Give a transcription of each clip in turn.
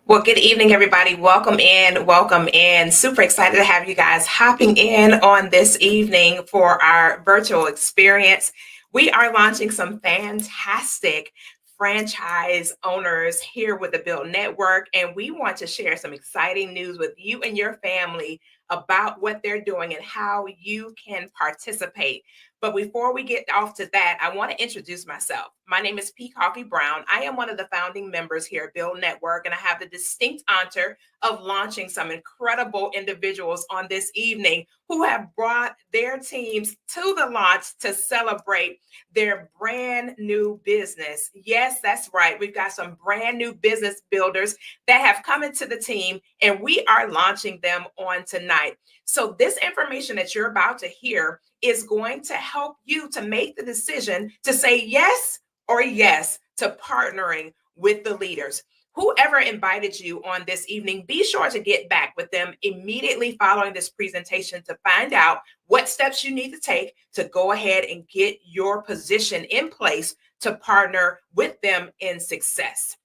Well, good evening, everybody. Welcome in. Welcome in. Super excited to have you guys hopping in on this evening for our virtual experience. We are launching some fantastic franchise owners here with the Build Network, and we want to share some exciting news with you and your family about what they're doing and how you can participate. But before we get off to that, I want to introduce myself. My name is P. Coffee Brown. I am one of the founding members here at Build Network, and I have the distinct honor of launching some incredible individuals on this evening who have brought their teams to the launch to celebrate their brand new business. Yes, that's right. We've got some brand new business builders that have come into the team, and we are launching them on tonight. So, this information that you're about to hear is going to help you to make the decision to say yes or yes to partnering with the leaders. Whoever invited you on this evening, be sure to get back with them immediately following this presentation to find out what steps you need to take to go ahead and get your position in place to partner with them in success.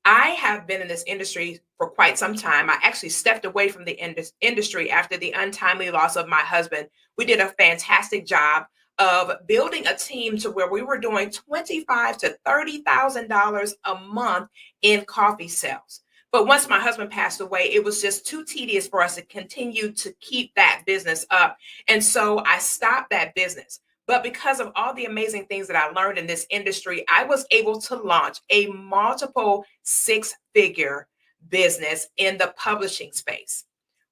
I have been in this industry for quite some time. I actually stepped away from the industry after the untimely loss of my husband. We did a fantastic job of building a team to where we were doing $25,000 to $30,000 a month in coffee sales. But once my husband passed away, it was just too tedious for us to continue to keep that business up. And so I stopped that business. But because of all the amazing things that I learned in this industry, I was able to launch a multiple six-figure business in the publishing space.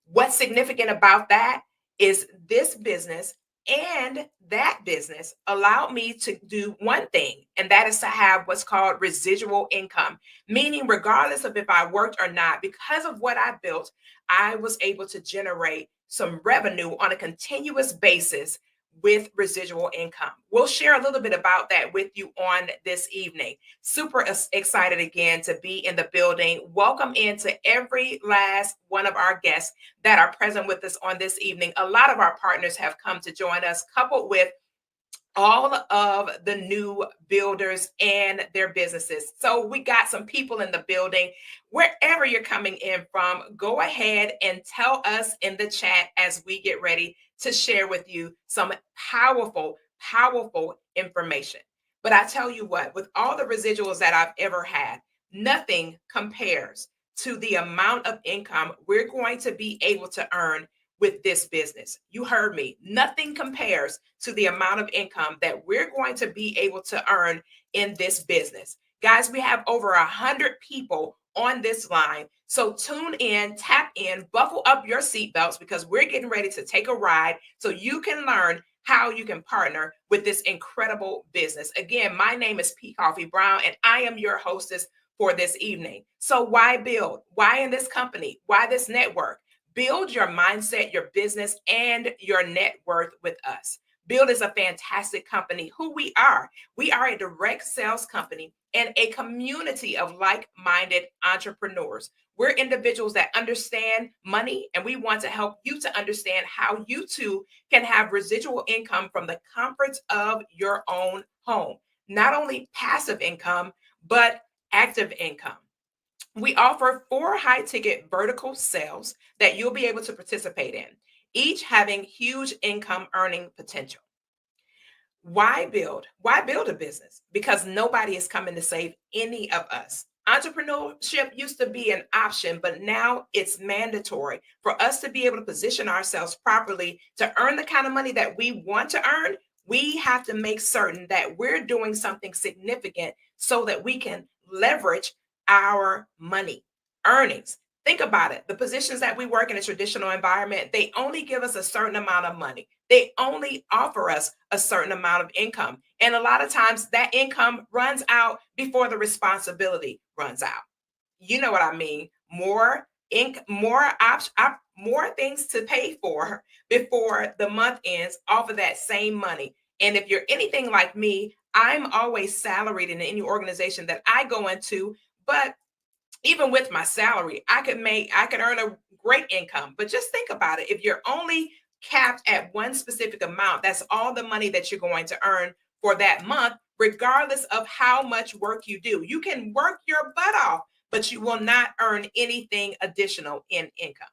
What's significant about that is this business and that business allowed me to do one thing, and that is to have what's called residual income, meaning regardless of if I worked or not, because of what I built, I was able to generate some revenue on a continuous basis with residual income. We'll share a little bit about that with you on this evening. Super excited again to be in the building. Welcome into every last one of our guests that are present with us on this evening. A lot of our partners have come to join us, coupled with all of the new builders and their businesses. So we got some people in the building. Wherever you're coming in from, go ahead and tell us in the chat as we get ready to share with you some powerful information. But I tell you what, with all the residuals that I've ever had, nothing compares to the amount of income we're going to be able to earn with this business. You heard me. Nothing compares to the amount of income that we're going to be able to earn in this business. Guys, we have over 100 people on this line. So tune in, tap in, buckle up your seatbelts because we're getting ready to take a ride so you can learn how you can partner with this incredible business. Again, my name is P. Coffee Brown, and I am your hostess for this evening. So why build? Why in this company? Why this network? Build your mindset, your business, and your net worth with us. Build is a fantastic company. Who we are a direct sales company and a community of like-minded entrepreneurs. We're individuals that understand money, and we want to help you to understand how you too can have residual income from the comforts of your own home. Not only passive income, but active income. We offer 4 high ticket vertical sales that you'll be able to participate in, each having huge income earning potential. Why build? Why build a business? Because nobody is coming to save any of us. Entrepreneurship used to be an option, but now it's mandatory for us to be able to position ourselves properly to earn the kind of money that we want to earn. We have to make certain that we're doing something significant so that we can leverage our money earnings. Think about it. The positions that we work in a traditional environment, they only give us a certain amount of money. They only offer us a certain amount of income. And a lot of times that income runs out before the responsibility runs out. You know what I mean? More things to pay for before the month ends off of that same money. And if you're anything like me, I'm always salaried in any organization that I go into, but even with my salary, I could earn a great income. But just think about it. If you're only capped at one specific amount, that's all the money that you're going to earn for that month, regardless of how much work you do. You can work your butt off, but you will not earn anything additional in income.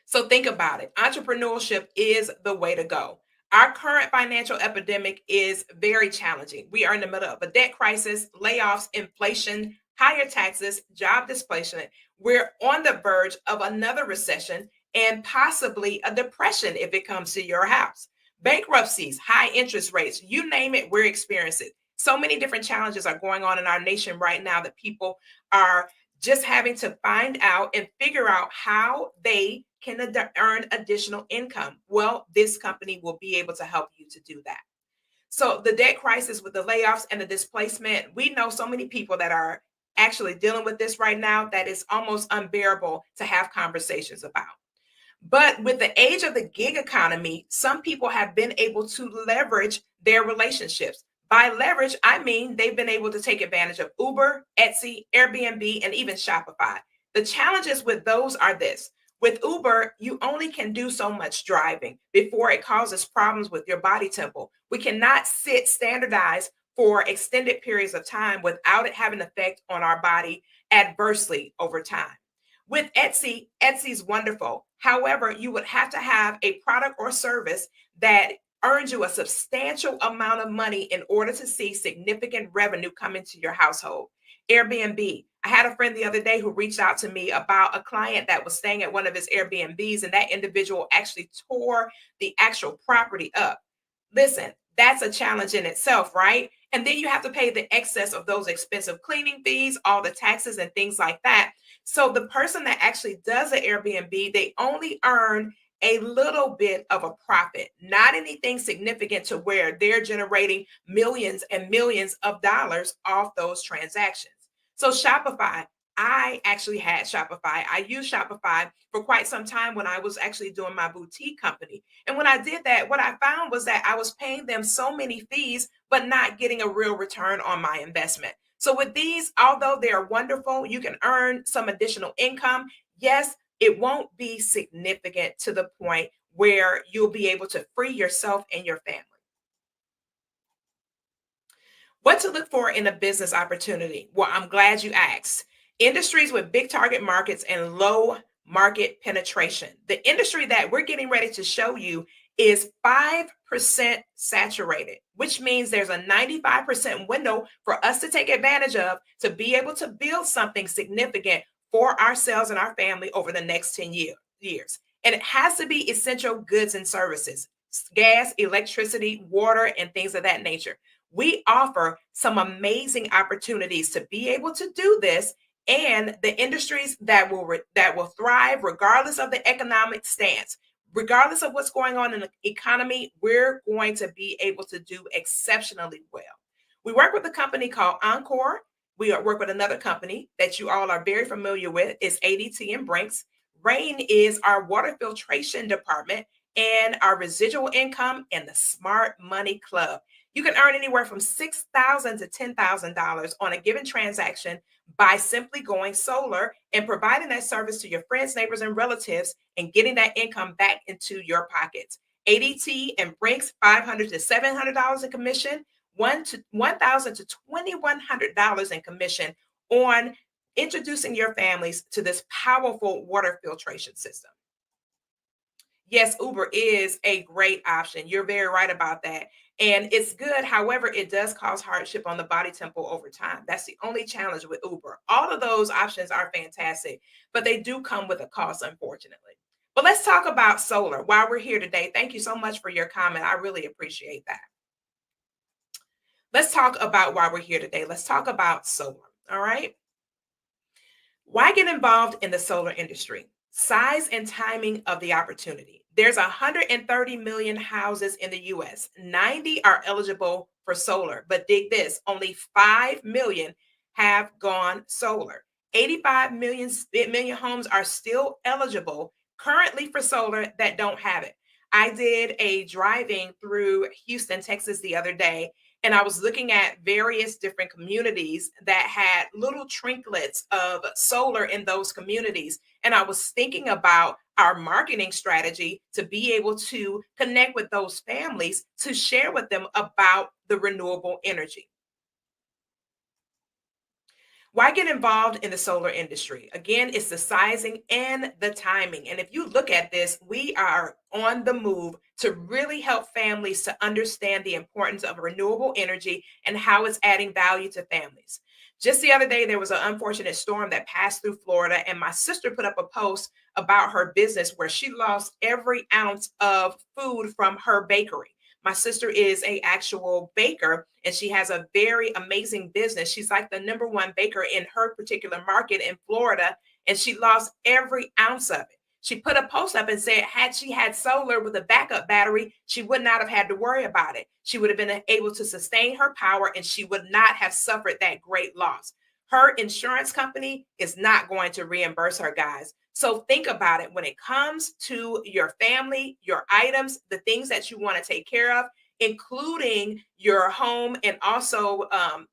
So think about it. Entrepreneurship is the way to go. Our current financial epidemic is very challenging. We are in the middle of a debt crisis, layoffs, inflation, higher taxes, job displacement. We're on the verge of another recession and possibly a depression if it comes to your house. Bankruptcies, high interest rates, you name it, we're experiencing it. So many different challenges are going on in our nation right now that people are just having to find out and figure out how they can earn additional income. Well, this company will be able to help you to do that. So, the debt crisis with the layoffs and the displacement, we know so many people that are actually dealing with this right now that is almost unbearable to have conversations about. But with the age of the gig economy, some people have been able to leverage their relationships. By leverage, I mean they've been able to take advantage of Uber, Etsy, Airbnb, and even Shopify. The challenges with those are this. With Uber, you only can do so much driving before it causes problems with your body temple. We cannot sit standardized for extended periods of time without it having an effect on our body adversely over time. With Etsy, Etsy's wonderful. However, you would have to have a product or service that earns you a substantial amount of money in order to see significant revenue come into your household. Airbnb. I had a friend the other day who reached out to me about a client that was staying at one of his Airbnbs, and that individual actually tore the actual property up. Listen, that's a challenge in itself, right? And then you have to pay the excess of those expensive cleaning fees, all the taxes, and things like that. So the person that actually does an Airbnb, they only earn a little bit of a profit, not anything significant to where they're generating millions and millions of dollars off those transactions. So Shopify, I actually had Shopify. I used Shopify for quite some time when I was actually doing my boutique company. And when I did that, what I found was that I was paying them so many fees, but not getting a real return on my investment. So with these, although they're wonderful, you can earn some additional income. Yes, it won't be significant to the point where you'll be able to free yourself and your family. What to look for in a business opportunity? Well, I'm glad you asked. Industries with big target markets and low market penetration. The industry that we're getting ready to show you is 5% saturated, which means there's a 95% window for us to take advantage of to be able to build something significant for ourselves and our family over the next 10 years. And it has to be essential goods and services, gas, electricity, water, and things of that nature. We offer some amazing opportunities to be able to do this, and the industries that will thrive regardless of the economic stance, regardless of what's going on in the economy. We're going to be able to do exceptionally well. We work with a company called Encore. We work with another company that you all are very familiar with, is ADT and Brinks. Rain is our water filtration department, and our residual income and the Smart Money Club. You can earn anywhere from $6,000 to $10,000 on a given transaction by simply going solar and providing that service to your friends, neighbors, and relatives and getting that income back into your pockets. ADT and Brinks, $500 to $700 in commission, $1,000 to $2,100 in commission on introducing your families to this powerful water filtration system. Yes, Uber is a great option. You're very right about that. And it's good. However, it does cause hardship on the body temple over time. That's the only challenge with Uber. All of those options are fantastic, but they do come with a cost, unfortunately. But let's talk about solar while we're here today. Thank you so much for your comment. I really appreciate that. Let's talk about why we're here today. Let's talk about solar. All right. Why get involved in the solar industry? Size and timing of the opportunity. There's 130 million houses in the US. 90 are eligible for solar, but dig this, only 5 million have gone solar. 85 million homes are still eligible currently for solar that don't have it. I did a driving through Houston, Texas the other day, and I was looking at various different communities that had little trinklets of solar in those communities. And I was thinking about our marketing strategy to be able to connect with those families to share with them about the renewable energy. Why get involved in the solar industry? Again, it's the sizing and the timing. And if you look at this, we are on the move to really help families to understand the importance of renewable energy and how it's adding value to families. Just the other day, there was an unfortunate storm that passed through Florida, and my sister put up a post about her business where she lost every ounce of food from her bakery. My sister is a actual baker and she has a very amazing business. She's like the number one baker in her particular market in Florida, and she lost every ounce of it. She put a post up and said, had she had solar with a backup battery, she would not have had to worry about it. She would have been able to sustain her power and she would not have suffered that great loss. Her insurance company is not going to reimburse her, guys. So think about it when it comes to your family, your items, the things that you want to take care of, including your home and also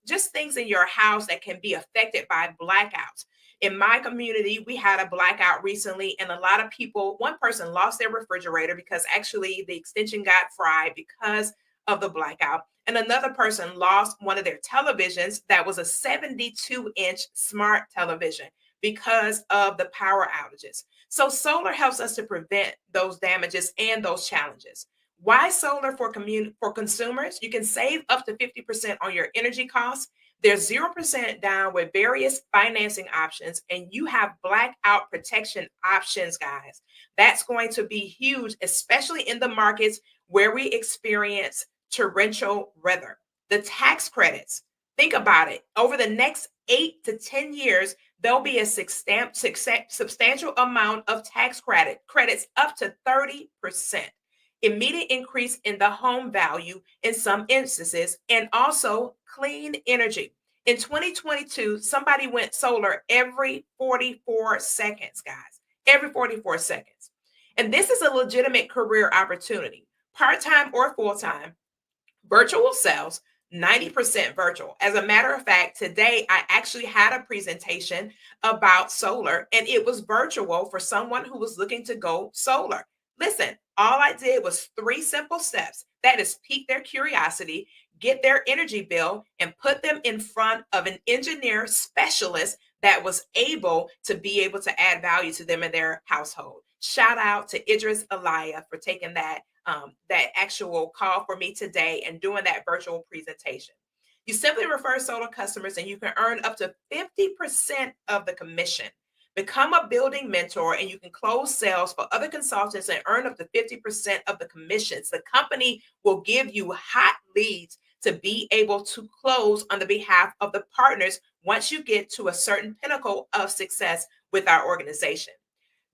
just things in your house that can be affected by blackouts. In my community, we had a blackout recently, and a lot of people, one person lost their refrigerator because actually the extension got fried because of the blackout. And another person lost one of their televisions that was a 72-inch smart television because of the power outages. So solar helps us to prevent those damages and those challenges. Why solar for consumers? You can save up to 50% on your energy costs. There's 0% down with various financing options, and you have blackout protection options, guys. That's going to be huge, especially in the markets where we experience torrential weather. The tax credits, think about it. Over the next 8 to 10 years, there'll be a substantial amount of tax credits up to 30%. Immediate increase in the home value in some instances, and also clean energy. In 2022, somebody went solar every 44 seconds, guys, every 44 seconds. And this is a legitimate career opportunity, part time or full time, virtual sales, 90% virtual. As a matter of fact, today I actually had a presentation about solar and it was virtual for someone who was looking to go solar. Listen, all I did was 3 simple steps. That is pique their curiosity, get their energy bill, and put them in front of an engineer specialist that was able to be able to add value to them and their household. Shout out to Idris Alaya for taking that actual call for me today and doing that virtual presentation. You simply refer solar customers and you can earn up to 50% of the commission. Become a building mentor and you can close sales for other consultants and earn up to 50% of the commissions. The company will give you hot leads to be able to close on the behalf of the partners once you get to a certain pinnacle of success with our organization.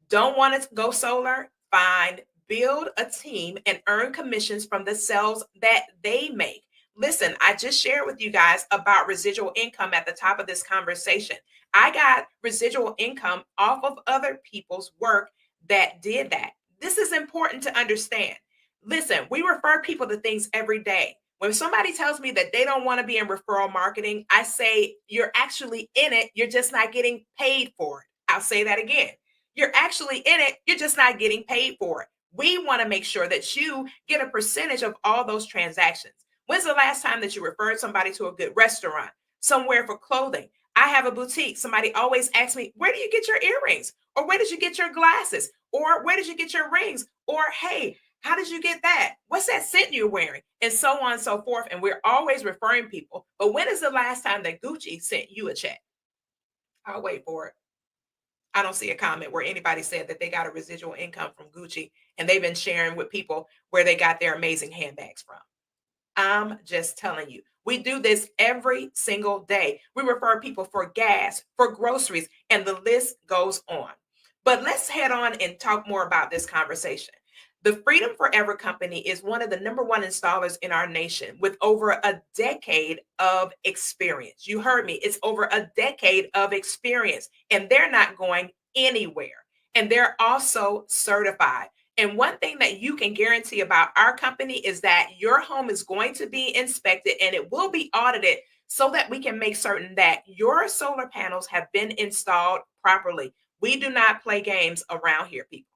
Don't want to go solar? Fine. Build a team and earn commissions from the sales that they make. Listen, I just shared with you guys about residual income at the top of this conversation. I got residual income off of other people's work that did that. This is important to understand. Listen, we refer people to things every day. When somebody tells me that they don't want to be in referral marketing, I say, you're actually in it. You're just not getting paid for it. I'll say that again. You're actually in it. You're just not getting paid for it. We want to make sure that you get a percentage of all those transactions. When's the last time that you referred somebody to a good restaurant, somewhere for clothing? I have a boutique. Somebody always asks me, where do you get your earrings? Or where did you get your glasses? Or where did you get your rings? Or, hey, how did you get that? What's that scent you're wearing? And so on and so forth. And we're always referring people. But when is the last time that Gucci sent you a check? I'll wait for it. I don't see a comment where anybody said that they got a residual income from Gucci and they've been sharing with people where they got their amazing handbags from. I'm just telling you, we do this every single day. We refer people for gas, for groceries, and the list goes on. But let's head on and talk more about this conversation. The Freedom Forever Company is one of the number one installers in our nation with over a decade of experience. You heard me. It's over a decade of experience, and they're not going anywhere. And they're also certified. And one thing that you can guarantee about our company is that your home is going to be inspected and it will be audited so that we can make certain that your solar panels have been installed properly. We do not play games around here, people.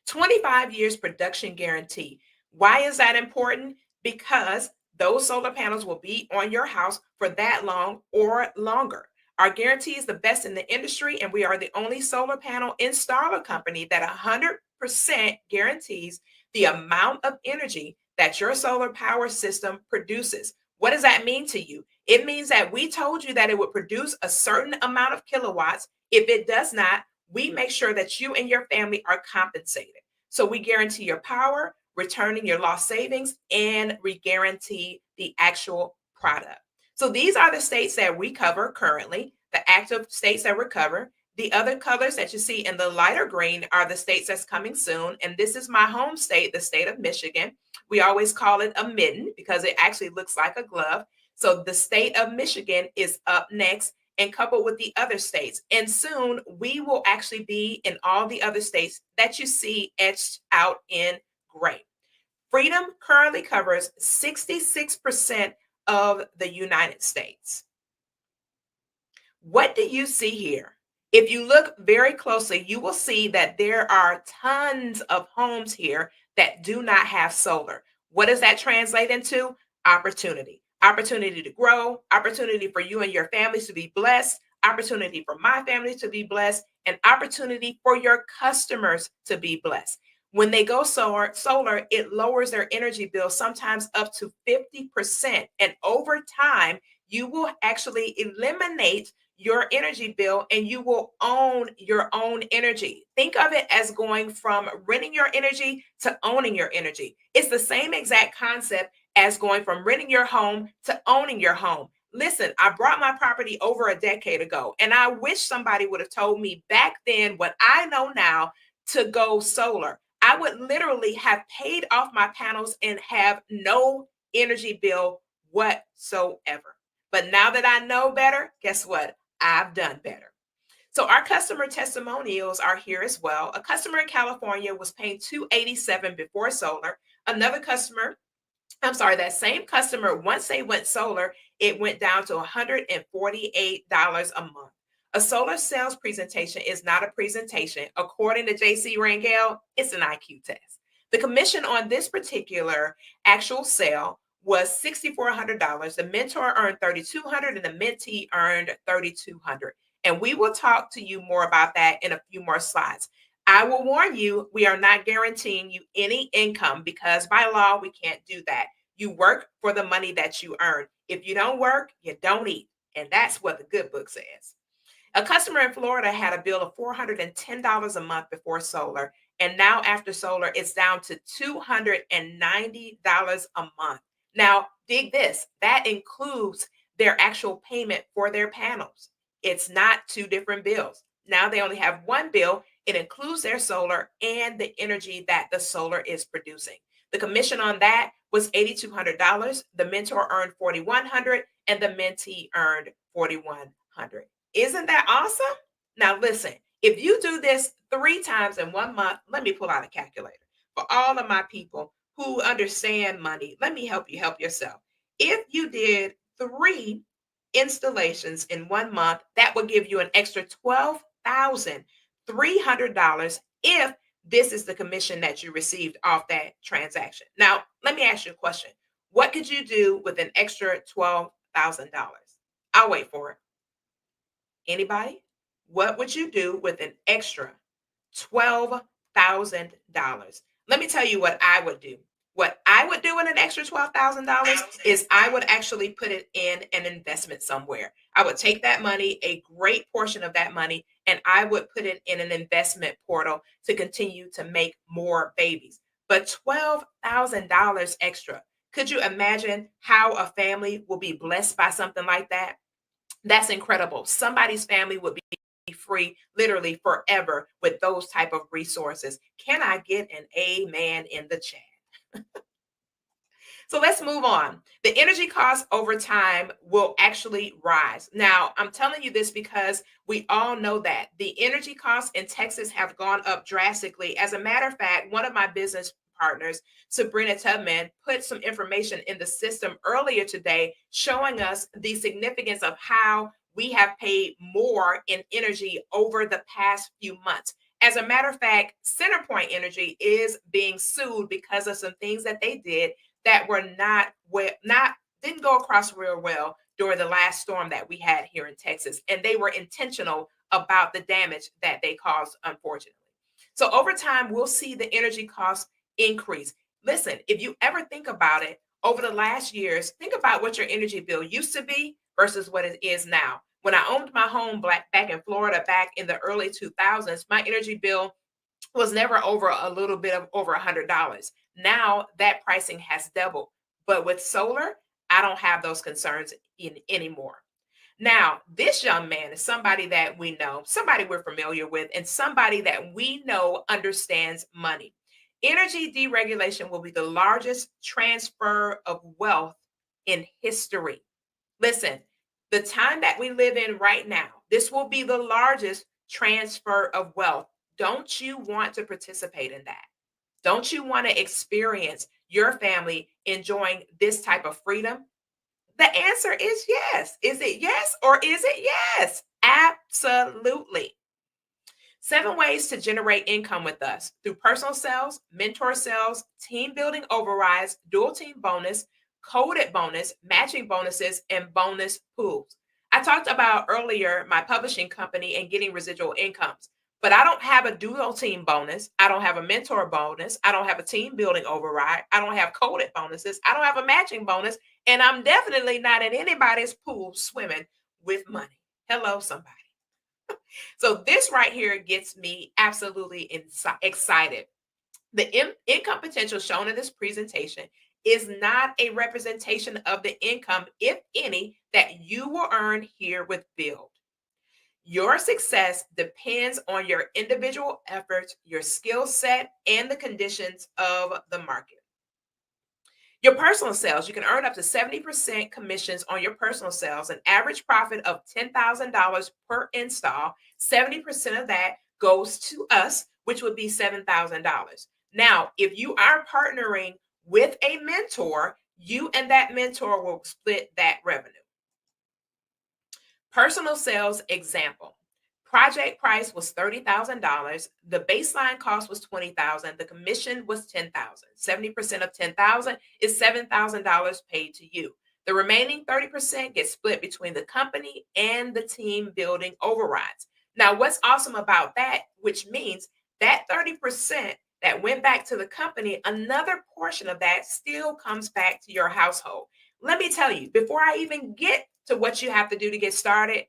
25 years production guarantee. Why is that important? Because those solar panels will be on your house for that long or longer. Our guarantee is the best in the industry, and we are the only solar panel installer company that 100% guarantees the amount of energy that your solar power system produces. What does that mean to you? It means that we told you that it would produce a certain amount of kilowatts. If it does not, we make sure that you and your family are compensated. So we guarantee your power, returning your lost savings, and we guarantee the actual product. So these are the states that we cover currently, the active states that we cover. The other colors that you see in the lighter green are the states that's coming soon. And this is my home state, the state of Michigan. We always call it a mitten because it actually looks like a glove. So the state of Michigan is up next and coupled with the other states. And soon we will actually be in all the other states that you see etched out in gray. Freedom currently covers 66% of the United States. What do you see here? If you look very closely, you will see that there are tons of homes here that do not have solar. What does that translate into? Opportunity. Opportunity to grow, opportunity for you and your families to be blessed, opportunity for my family to be blessed, and opportunity for your customers to be blessed. When they go solar, it lowers their energy bill sometimes up to 50%. And over time, you will actually eliminate your energy bill and you will own your own energy. Think of it as going from renting your energy to owning your energy. It's the same exact concept as going from renting your home to owning your home. Listen, I brought my property over a decade ago, and I wish somebody would have told me back then what I know now to go solar. I would literally have paid off my panels and have no energy bill whatsoever. But now that I know better, guess what? I've done better. So our customer testimonials are here as well. A customer in California was paying $287 before solar. Another customer, I'm sorry, that same customer, once they went solar, it went down to $148 a month. A solar sales presentation is not a presentation. According to JC Rangel, it's an IQ test. The commission on this particular actual sale was $6,400. The mentor earned $3,200 and the mentee earned $3,200. And we will talk to you more about that in a few more slides. I will warn you, we are not guaranteeing you any income because by law, we can't do that. You work for the money that you earn. If you don't work, you don't eat. And that's what the good book says. A customer in Florida had a bill of $410 a month before solar. And now after solar, it's down to $290 a month. Now, dig this, that includes their actual payment for their panels. It's not two different bills. Now they only have one bill. It includes their solar and the energy that the solar is producing. The commission on that was $8,200. The mentor earned $4,100 and the mentee earned $4,100. Isn't that awesome? Now, listen, if you do this 3 times in 1 month, let me pull out a calculator. For all of my people who understand money, let me help you help yourself. If you did 3 installations in 1 month, that would give you an extra $12,300 if this is the commission that you received off that transaction. Now, let me ask you a question. What could you do with an extra $12,000? I'll wait for it. Anybody? What would you do with an extra $12,000? Let me tell you what I would do. What I would do with an extra $12,000 is I would actually put it in an investment somewhere. I would take that money, a great portion of that money, and I would put it in an investment portal to continue to make more babies. But $12,000 extra. Could you imagine how a family will be blessed by something like that? That's incredible. Somebody's family would be free literally forever with those type of resources. Can I get an amen in the chat? So let's move on. The energy costs over time will actually rise. Now, I'm telling you this because we all know that the energy costs in Texas have gone up drastically. As a matter of fact, one of my business partners, Sabrina Tubman, put some information in the system earlier today showing us the significance of how we have paid more in energy over the past few months. As a matter of fact, CenterPoint Energy is being sued because of some things that they did that were not well, not didn't go across real well during the last storm that we had here in Texas. And they were intentional about the damage that they caused, unfortunately. So over time, we'll see the energy costs increase. Listen, if you ever think about it, over the last years, think about what your energy bill used to be versus what it is now. When I owned my home back in Florida back in the early 2000s, my energy bill was never over a little bit of over $100. Now that pricing has doubled. But with solar, I don't have those concerns anymore. Now, this young man is somebody that we know, somebody we're familiar with, and somebody that we know understands money. Energy deregulation will be the largest transfer of wealth in history. Listen, the time that we live in right now, this will be the largest transfer of wealth. Don't you want to participate in that? Don't you want to experience your family enjoying this type of freedom? The answer is yes. Is it yes or is it yes? Absolutely. 7 ways to generate income with us through personal sales, mentor sales, team building overrides, dual team bonus, coded bonus, matching bonuses, and bonus pools. I talked about earlier my publishing company and getting residual incomes, but I don't have a dual team bonus. I don't have a mentor bonus. I don't have a team building override. I don't have coded bonuses. I don't have a matching bonus. And I'm definitely not in anybody's pool swimming with money. Hello, somebody. So this right here gets me absolutely excited. The income potential shown in this presentation is not a representation of the income, if any, that you will earn here with Build. Your success depends on your individual efforts, your skill set, and the conditions of the market. Your personal sales, you can earn up to 70% commissions on your personal sales, an average profit of $10,000 per install. 70% of that goes to us, which would be $7,000. Now, if you are partnering with a mentor, you and that mentor will split that revenue. Personal sales example. Project price was $30,000. The baseline cost was $20,000. The commission was $10,000. 70% of $10,000 is $7,000 paid to you. The remaining 30% gets split between the company and the team building overrides. Now, what's awesome about that, which means that 30% that went back to the company, another portion of that still comes back to your household. Let me tell you, before I even get to what you have to do to get started,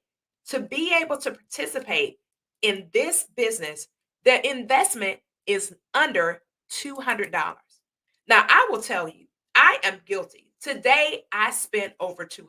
to be able to participate in this business, the investment is under $200. Now, I will tell you, I am guilty. Today, I spent over $200,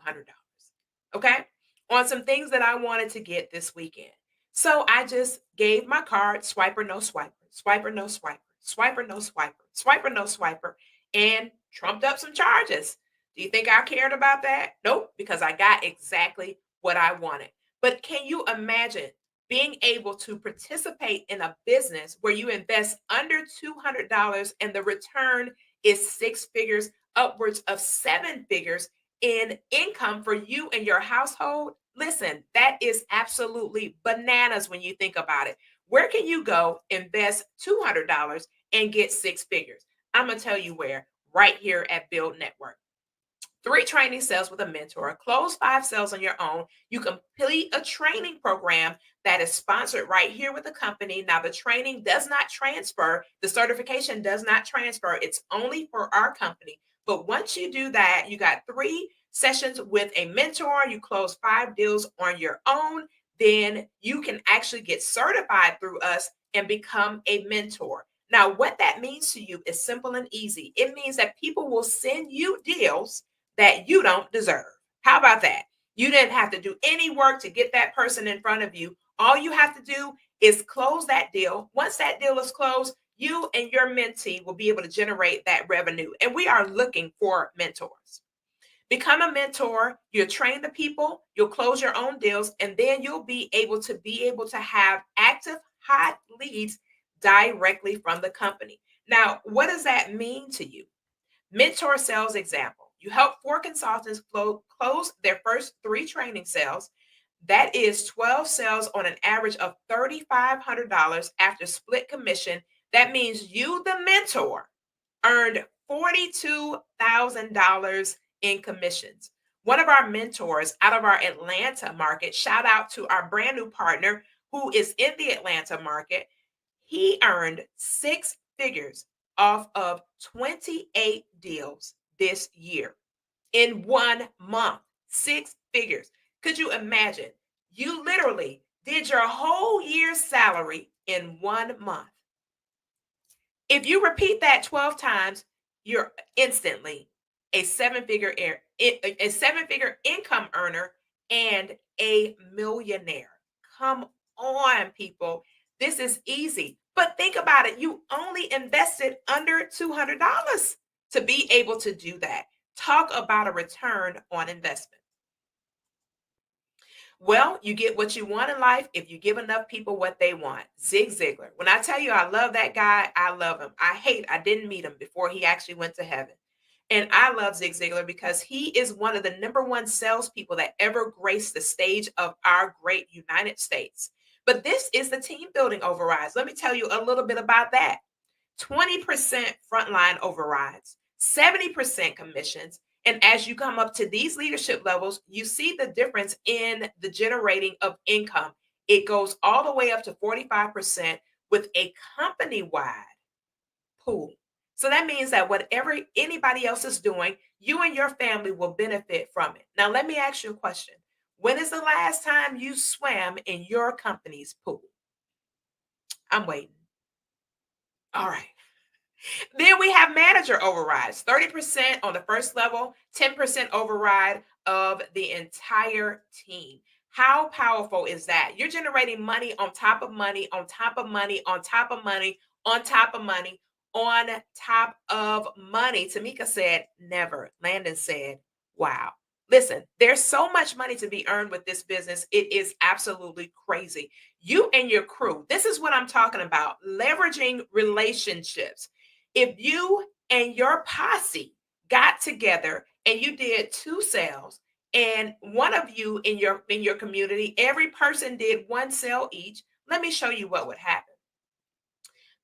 okay, on some things that I wanted to get this weekend. So I just gave my card, swiper, no swiper, swiper, no swiper, swiper, no swiper, swiper, no swiper, and trumped up some charges. Do you think I cared about that? Nope, because I got exactly what I wanted. But can you imagine being able to participate in a business where you invest under $200 and the return is 6 figures, upwards of 7 figures in income for you and your household? Listen, that is absolutely bananas when you think about it. Where can you go invest $200 and get 6 figures? I'm going to tell you where, right here at Build Network. 3 training sales with a mentor, close 5 sales on your own. You complete a training program that is sponsored right here with the company. Now, the training does not transfer, the certification does not transfer. It's only for our company. But once you do that, you got 3 sessions with a mentor, you close 5 deals on your own, then you can actually get certified through us and become a mentor. Now, what that means to you is simple and easy. It means that people will send you deals that you don't deserve. How about that? You didn't have to do any work to get that person in front of you. All you have to do is close that deal. Once that deal is closed, you and your mentee will be able to generate that revenue. And we are looking for mentors. Become a mentor, you'll train the people, you'll close your own deals, and then you'll be able to have active hot leads directly from the company. Now, what does that mean to you? Mentor sales example. You help 4 consultants close their first 3 training sales. That is 12 sales on an average of $3,500 after split commission. That means you, the mentor, earned $42,000 in commissions. One of our mentors out of our Atlanta market, shout out to our brand new partner who is in the Atlanta market, he earned six figures off of 28 deals this year in 1 month. Six figures. Could you imagine? You literally did your whole year's salary in 1 month. If you repeat that 12 times, you're instantly a seven-figure income earner and a millionaire. Come on, people. This is easy. But think about it. You only invested under $200 to be able to do that. Talk about a return on investment. Well, you get what you want in life if you give enough people what they want. Zig Ziglar. When I tell you I love that guy, I love him. I didn't meet him before he actually went to heaven. And I love Zig Ziglar because he is one of the number one salespeople that ever graced the stage of our great United States. But this is the team building overrides. Let me tell you a little bit about that. 20% frontline overrides, 70% commissions. And as you come up to these leadership levels, you see the difference in the generating of income. It goes all the way up to 45% with a company-wide pool. So that means that whatever anybody else is doing, you and your family will benefit from it. Now, let me ask you a question. When is the last time you swam in your company's pool? I'm waiting. All right. Then we have manager overrides, 30% on the first level, 10% override of the entire team. How powerful is that? You're generating money on top of money, on top of money, on top of money, on top of money, on top of money. Tamika said, never. Landon said, wow. Listen, there's so much money to be earned with this business. It is absolutely crazy. You and your crew, this is what I'm talking about, leveraging relationships. If you and your posse got together and you did two sales, and one of you in your community, every person did one sale each, let me show you what would happen.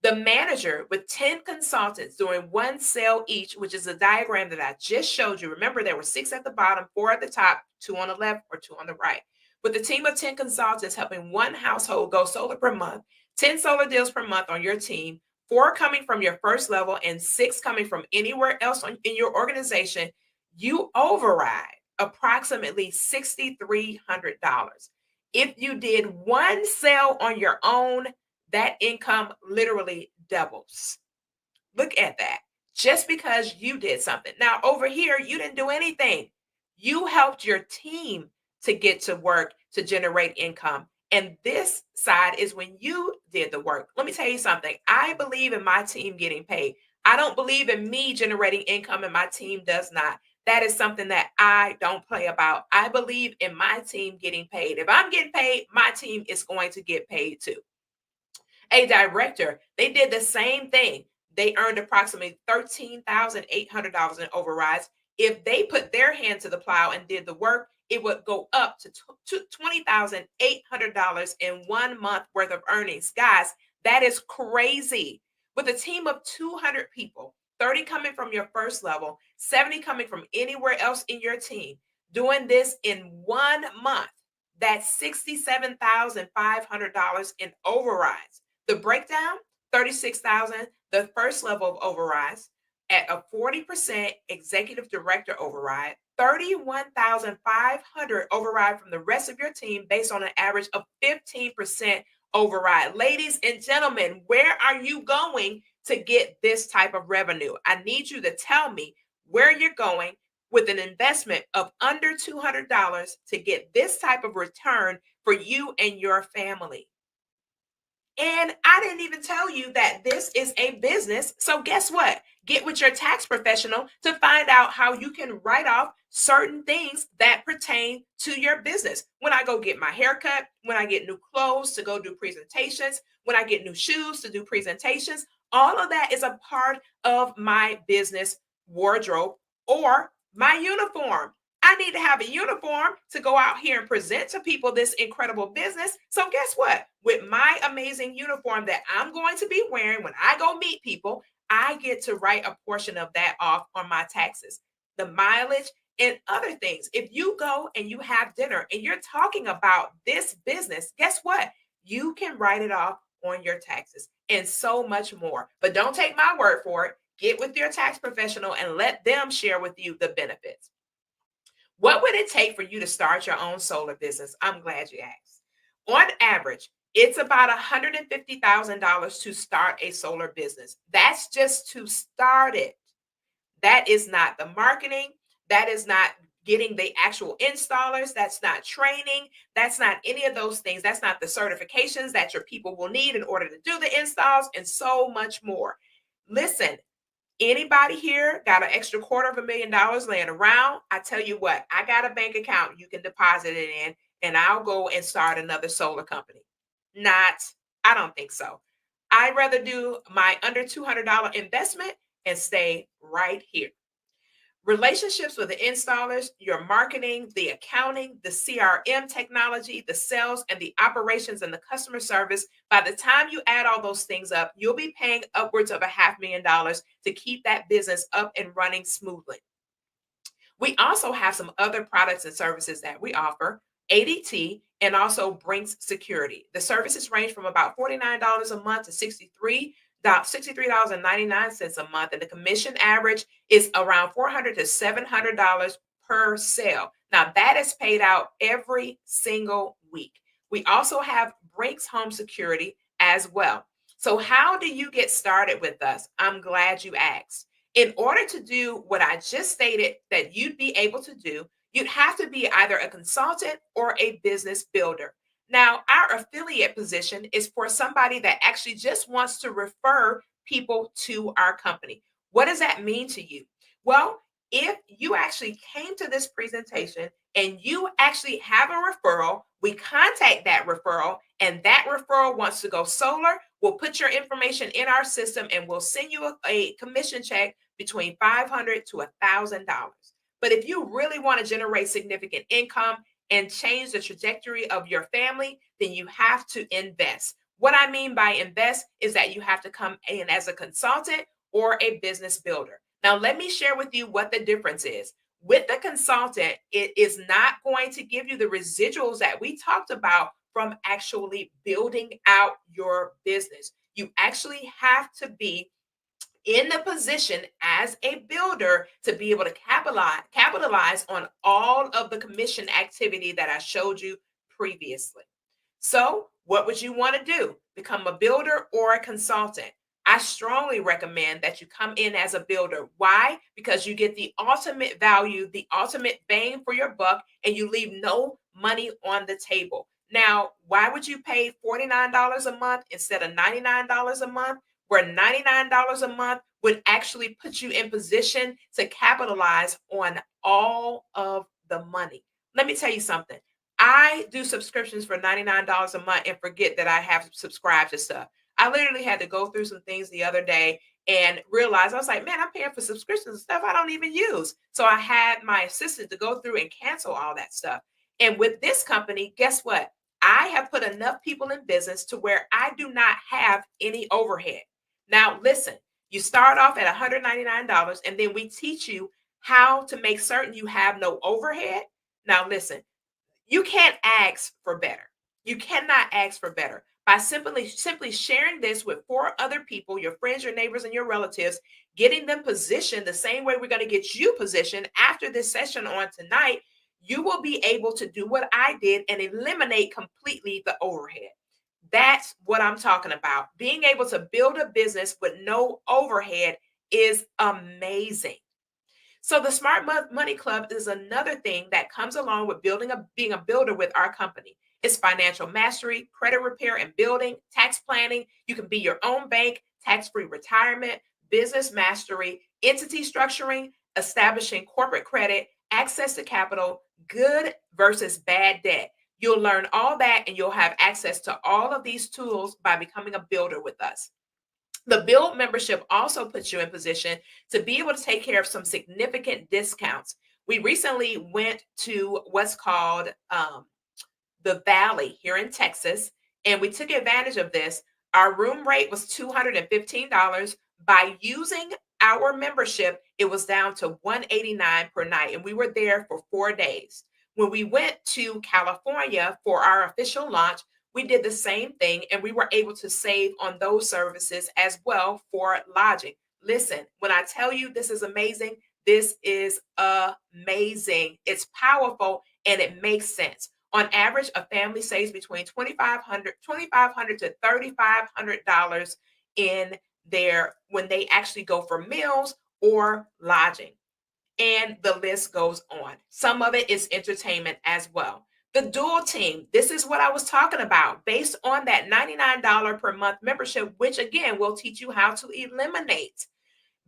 The manager with 10 consultants doing one sale each, which is a diagram that I just showed you. Remember, there were 6 at the bottom, 4 at the top, 2 on the left or 2 on the right. With a team of 10 consultants helping one household go solar per month, 10 solar deals per month on your team, 4 coming from your first level and 6 coming from anywhere else in your organization, you override approximately $6,300. If you did one sale on your own, that income literally doubles. Look at that. Just because you did something. Now, over here, you didn't do anything. You helped your team to get to work to generate income. And this side is when you did the work. Let me tell you something. I believe in my team getting paid. I don't believe in me generating income and my team does not. That is something that I don't play about. I believe in my team getting paid. If I'm getting paid, my team is going to get paid too. A director, they did the same thing. They earned approximately $13,800 in overrides. If they put their hand to the plow and did the work, it would go up to $20,800 in 1 month worth of earnings. Guys, that is crazy. With a team of 200 people, 30 coming from your first level, 70 coming from anywhere else in your team, doing this in 1 month, that's $67,500 in overrides. The breakdown, 36,000, the first level of overrides at a 40% executive director override, 31,500 override from the rest of your team based on an average of 15% override. Ladies and gentlemen, where are you going to get this type of revenue? I need you to tell me where you're going with an investment of under $200 to get this type of return for you and your family. And I didn't even tell you that this is a business. So guess what? Get with your tax professional to find out how you can write off certain things that pertain to your business. When I go get my haircut, when I get new clothes to go do presentations, when I get new shoes to do presentations, all of that is a part of my business wardrobe or my uniform. I need to have a uniform to go out here and present to people this incredible business. So guess what? With my amazing uniform that I'm going to be wearing when I go meet people, I get to write a portion of that off on my taxes, the mileage and other things. If you go and you have dinner and you're talking about this business, guess what? You can write it off on your taxes and so much more. But don't take my word for it. Get with your tax professional and let them share with you the benefits. What would it take for you to start your own solar business? I'm glad you asked. On average, it's about $150,000 to start a solar business. That's just to start it. That is not the marketing. That is not getting the actual installers. That's not training. That's not any of those things. That's not the certifications that your people will need in order to do the installs and so much more. Listen, anybody here got an extra $250,000 laying around? I tell you what, I got a bank account you can deposit it in, and I'll go and start another solar company. Not, I don't think so. I'd rather do my under $200 investment and stay right here. Relationships with the installers, your marketing, the accounting, the CRM technology, the sales, and the operations and the customer service. By the time you add all those things up, you'll be paying upwards of $500,000 to keep that business up and running smoothly. We also have some other products and services that we offer, ADT and also Brinks Security. The services range from about $49 a month to $63.99 a month, and the commission average is around $400 to $700 per sale. Now that is paid out every single week. We also have Brinks Home Security as well. So how do you get started with us? I'm glad you asked. In order to do what I just stated that you'd be able to do, you'd have to be either a consultant or a business builder. Now, our affiliate position is for somebody that actually just wants to refer people to our company. What does that mean to you? Well, if you actually came to this presentation and you actually have a referral, we contact that referral, and that referral wants to go solar, we'll put your information in our system and we'll send you a commission check between $500 to $1,000. But if you really want to generate significant income and change the trajectory of your family, then you have to invest. What I mean by invest is that you have to come in as a consultant or a business builder. Now, let me share with you what the difference is. With the consultant, it is not going to give you the residuals that we talked about from actually building out your business. You actually have to be in the position as a builder to be able to capitalize on all of the commission activity that I showed you previously. So, what would you want to do? Become a builder or a consultant? I strongly recommend that you come in as a builder. Why? Because you get the ultimate value, the ultimate bang for your buck, and you leave no money on the table. Now, why would you pay $49 a month instead of $99 a month? Where $99 a month would actually put you in position to capitalize on all of the money. Let me tell you something. I do subscriptions for $99 a month and forget that I have subscribed to stuff. I literally had to go through some things the other day and realize I was like, man, I'm paying for subscriptions and stuff I don't even use. So I had my assistant to go through and cancel all that stuff. And with this company, guess what? I have put enough people in business to where I do not have any overhead. Now, listen, you start off at $199 and then we teach you how to make certain you have no overhead. Now, listen, you can't ask for better. You cannot ask for better. By simply sharing this with 4 other people, your friends, your neighbors, and your relatives, getting them positioned the same way we're going to get you positioned after this session on tonight, you will be able to do what I did and eliminate completely the overhead. That's what I'm talking about. Being able to build a business with no overhead is amazing. So the Smart Money Club is another thing that comes along with being a builder with our company. It's financial mastery, credit repair and building, tax planning. You can be your own bank, tax-free retirement, business mastery, entity structuring, establishing corporate credit, access to capital, good versus bad debt. You'll learn all that and you'll have access to all of these tools by becoming a builder with us. The Build membership also puts you in position to be able to take care of some significant discounts. We recently went to what's called the Valley here in Texas, and we took advantage of this. Our room rate was $215. By using our membership, it was down to $189 per night, and we were there for 4 days. When we went to California for our official launch, we did the same thing, and we were able to save on those services as well for lodging. Listen, when I tell you this is amazing, this is amazing. It's powerful and it makes sense. On average, a family saves between $2,500 to $3,500 in their when they actually go for meals or lodging. And the list goes on. Some of it is entertainment as well. The dual team, this is what I was talking about, based on that $99 per month membership, which again will teach you how to eliminate.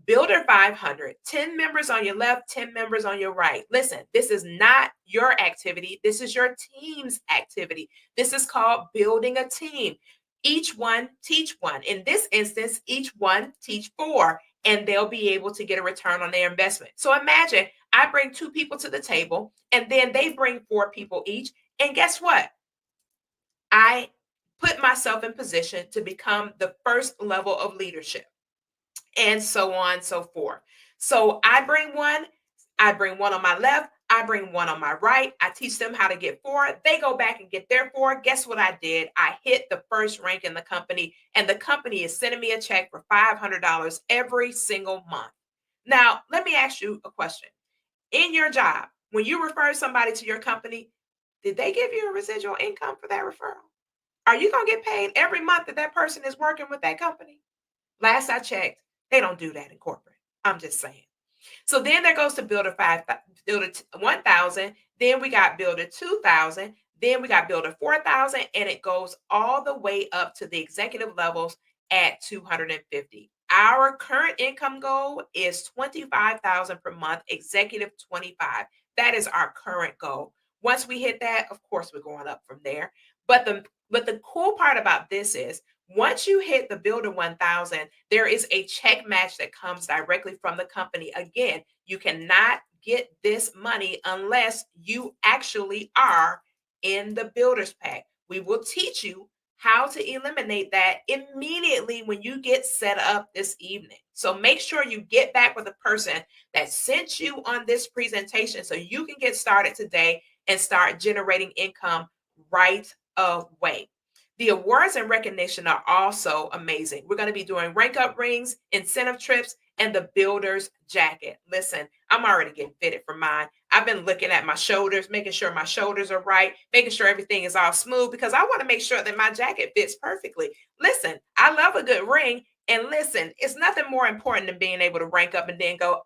Builder 500, 10 members on your left, 10 members on your right. Listen, this is not your activity. This is your team's activity. This is called building a team. Each one teach one. In this instance, each one teach four, and they'll be able to get a return on their investment. So imagine I bring two people to the table, and then they bring four people each. And guess what? I put myself in position to become the first level of leadership, and so on and so forth. So I bring one on my left, I bring one on my right. I teach them how to get four. They go back and get their four. Guess what I did? I hit the first rank in the company, and the company is sending me a check for $500 every single month. Now, let me ask you a question. In your job, when you refer somebody to your company, did they give you a residual income for that referral? Are you going to get paid every month that that person is working with that company? Last I checked, they don't do that in corporate. I'm just saying. So then there goes to Builder 5, Builder 1,000. Then we got Builder 2,000. Then we got Builder 4,000, and it goes all the way up to the executive levels at 250. Our current income goal is 25,000 per month, executive 25. That is our current goal. Once we hit that, of course, we're going up from there. But the cool part about this is once you hit the Builder 1000, there is a check match that comes directly from the company. Again, you cannot get this money unless you actually are in the Builders Pack. We will teach you how to eliminate that immediately when you get set up this evening. So make sure you get back with the person that sent you on this presentation so you can get started today and start generating income right away. The awards and recognition are also amazing. We're going to be doing rank up rings, incentive trips, and the builder's jacket. Listen, I'm already getting fitted for mine. I've been looking at my shoulders, making sure my shoulders are right, making sure everything is all smooth because I want to make sure that my jacket fits perfectly. Listen, I love a good ring. And listen, it's nothing more important than being able to rank up and then go,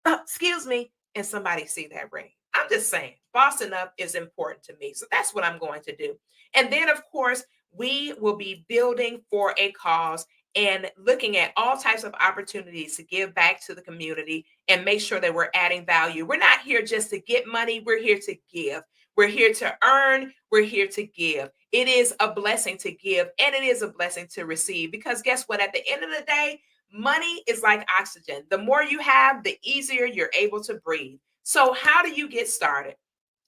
excuse me, and somebody see that ring. I'm just saying, bossing up is important to me. So that's what I'm going to do. And then, of course, we will be building for a cause and looking at all types of opportunities to give back to the community and make sure that we're adding value. We're not here just to get money, we're here to give. We're here to earn, we're here to give. It is a blessing to give, and it is a blessing to receive because guess what? At the end of the day, money is like oxygen. The more you have, the easier you're able to breathe. So, how do you get started?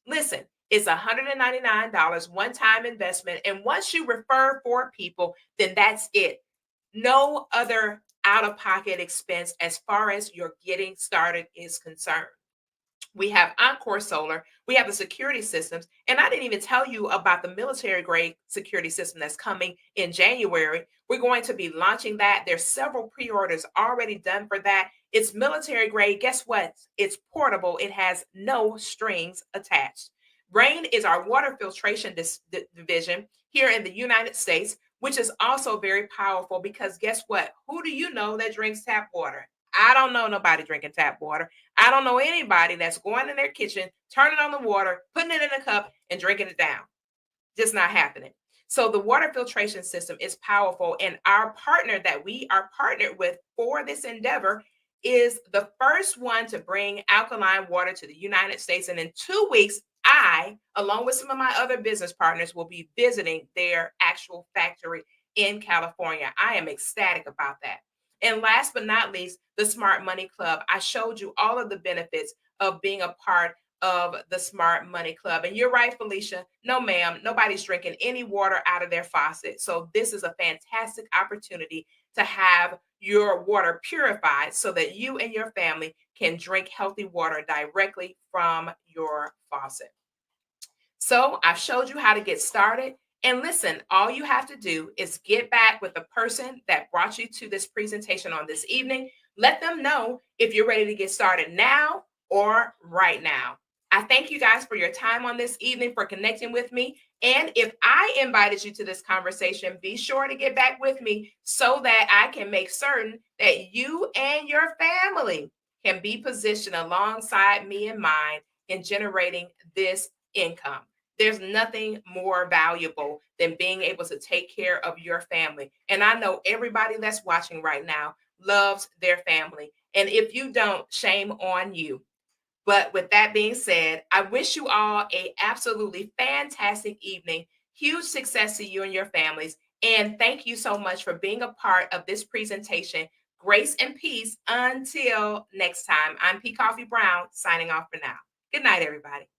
Listen, it's $199 one time investment. And once you refer four people, then that's it. No other out of pocket expense as far as your getting started is concerned. We have Encore Solar, we have the security systems, and I didn't even tell you about the military grade security system that's coming in January. We're going to be launching that. There's several pre-orders already done for that. It's military grade. Guess what? It's portable. It has no strings attached. Rain is our water filtration division here in the United States, which is also very powerful because guess what? Who do you know that drinks tap water? I don't know nobody drinking tap water. I don't know anybody that's going in their kitchen, turning on the water, putting it in a cup, and drinking it down. Just not happening. So the water filtration system is powerful. And our partner that we are partnered with for this endeavor is the first one to bring alkaline water to the United States. And in 2 weeks, I, along with some of my other business partners, will be visiting their actual factory in California. I am ecstatic about that. And last but not least, the Smart Money Club. I showed you all of the benefits of being a part of the Smart Money Club. And you're right, Felicia. No, ma'am, nobody's drinking any water out of their faucet. So this is a fantastic opportunity to have your water purified so that you and your family can drink healthy water directly from your faucet. So I've showed you how to get started. And listen, all you have to do is get back with the person that brought you to this presentation on this evening. Let them know if you're ready to get started now or right now. I thank you guys for your time on this evening, for connecting with me. And if I invited you to this conversation, be sure to get back with me so that I can make certain that you and your family can be positioned alongside me and mine in generating this income. There's nothing more valuable than being able to take care of your family. And I know everybody that's watching right now loves their family. And if you don't, shame on you. But with that being said, I wish you all a absolutely fantastic evening. Huge success to you and your families. And thank you so much for being a part of this presentation. Grace and peace until next time. I'm P. Coffee Brown signing off for now. Good night, everybody.